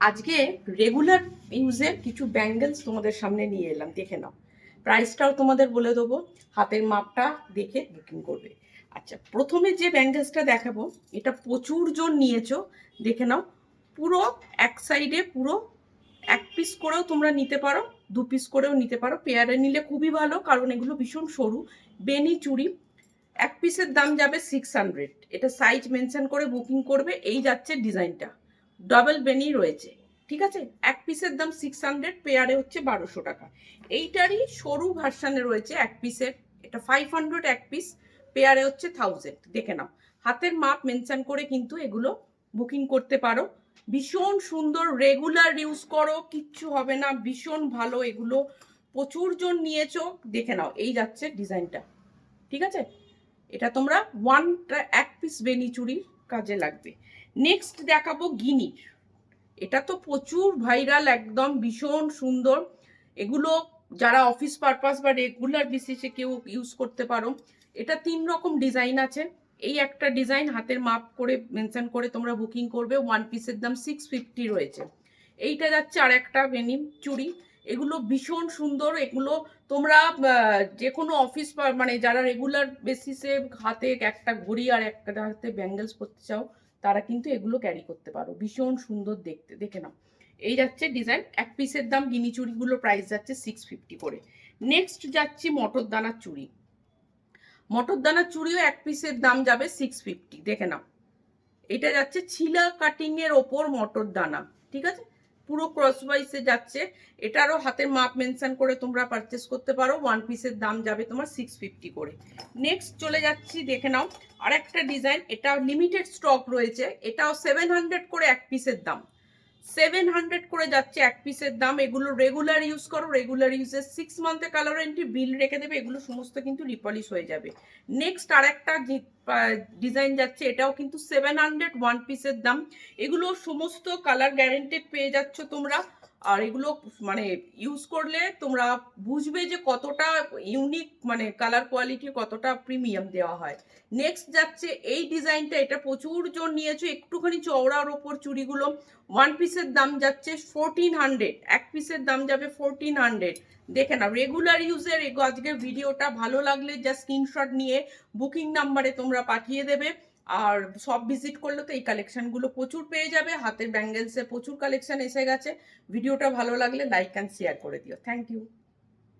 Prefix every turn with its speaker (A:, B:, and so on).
A: আজকে রেগুলার ইউজের কিছু ব্যাঙ্গেলস তোমাদের সামনে নিয়ে এলাম, দেখে নাও। প্রাইসটাও তোমাদের বলে দেবো, হাতের মাপটা দেখে বুকিং করবে। আচ্ছা, প্রথমে যে ব্যাঙ্গেলসটা দেখাবো এটা প্রচুর জন নিয়েছো, দেখে নাও। পুরো এক সাইডে পুরো এক পিস করেও তোমরা নিতে পারো, দু পিস করেও নিতে পারো। পেয়ারে নিলে খুবই ভালো, কারণ এগুলো ভীষণ সরু বেনি চুড়ি। এক পিসের দাম যাবে 600। এটা সাইজ মেনশন করে বুকিং করবে। এই যাচ্ছে ডিজাইনটা, ডাবল বেনি রয়েছে, ঠিক আছে। এক পিসের দাম 600, পেয়ারে হচ্ছে 1200 টাকা। এইটারই সরু ভার্সানে রয়েছে এক পিসের, এটা 500 এক পিস, পেয়ারে হচ্ছে 1000। দেখে নাও, হাতের মাপ মেনশন করে কিন্তু এগুলো বুকিং করতে পারো। ভীষণ সুন্দর, রেগুলার ইউজ করো, কিচ্ছু হবে না, ভীষণ ভালো এগুলো। প্রচুর জন নিয়েছো, দেখে নাও। এই যাচ্ছে ডিজাইনটা, ঠিক আছে। এটা তোমরা এক পিস বেনি চুড়ির কাজে লাগবে। নেক্সট দেখাবো গিনির। এটা তো প্রচুর ভাইরাল, একদম ভীষণ সুন্দর। এগুলো যারা অফিস পারপাস বা রেগুলার বেসিসে কেউ ইউজ করতে পারো। এটা 3 রকম ডিজাইন আছে। এই একটা ডিজাইন হাতের মাপ করে মেনশন করে তোমরা বুকিং করবে। ওয়ান পিসের দাম 650 রয়েছে। এইটা যাচ্ছে আর একটা বেনি চুড়ি। এগুলো ভীষণ সুন্দর। এগুলো তোমরা যে কোনো অফিস মানে যারা রেগুলার বেসিসে হাতে একটা ঘড়ি আর একটা হাতে ব্যাঙ্গেলস পরতে চাও, তারা কিন্তু এগুলো ক্যারি করতে পারো। ভীষণ সুন্দর দেখতে, দেখে নাও। এই যাচ্ছে ডিজাইন। এক পিসের দাম গিনি চুড়িগুলো প্রাইস যাচ্ছে 650 করে। নেক্সট যাচ্ছি মটর দানার চুড়ি। মটর দানার চুড়িও এক পিসের দাম যাবে 650, দেখে নাও। এটা যাচ্ছে ছিলা কাটিং এর ওপর মটর দানা, ঠিক আছে। পুরো ক্রস ওয়াইসে যাচ্ছে। এটারও হাতের মাপ মেনশন করে তোমরা পারচেস করতে পারো। ওয়ান পিসের দাম যাবে তোমার 650 করে। নেক্সট চলে যাচ্ছি, দেখে নাও আর একটা ডিজাইন। এটা লিমিটেড স্টক রয়েছে। এটাও 700 করে এক পিসের দাম, 700 করে যাচ্ছে এক পিসের দাম। এগুলো রেগুলার ইউজ করো, রেগুলার ইউজের 6 মান্থে কালার ওয়ারেন্টি, বিল রেখে দেবে। এগুলো সমস্ত কিন্তু রিপলিশ হয়ে যাবে। নেক্সট আর একটা ডিজাইন যাচ্ছে, এটাও কিন্তু 700 ওয়ান পিসের দাম। এগুলো সমস্ত কালার গ্যারেন্টেড পেয়ে যাচ্ছ তোমরা। আর এগুলো মানে ইউজ করলে তোমরা বুঝবে যে কতটা ইউনিক, মানে কালার কোয়ালিটি কতটা প্রিমিয়াম দেওয়া হয়। নেক্সট যাচ্ছে এই ডিজাইনটা। এটা প্রচুর জন নিয়েছো, একটুখানি চওড়ার ওপর চুড়িগুলো। ওয়ান পিসের দাম যাচ্ছে 1400, এক পিসের দাম যাবে 1400। দেখে না, রেগুলার ইউজের। আজকের ভিডিওটা ভালো লাগলে যা স্ক্রিনশট নিয়ে বুকিং নাম্বারে তোমরা পাঠিয়ে দেবে। আর সব ভিজিট করলে তো এই কালেকশনগুলো প্রচুর পেয়ে যাবে। হাতের ব্যাঙ্গেলসে প্রচুর কালেকশন এসে গেছে। ভিডিওটা ভালো লাগলে লাইক অ্যান্ড শেয়ার করে দিও। Thank you.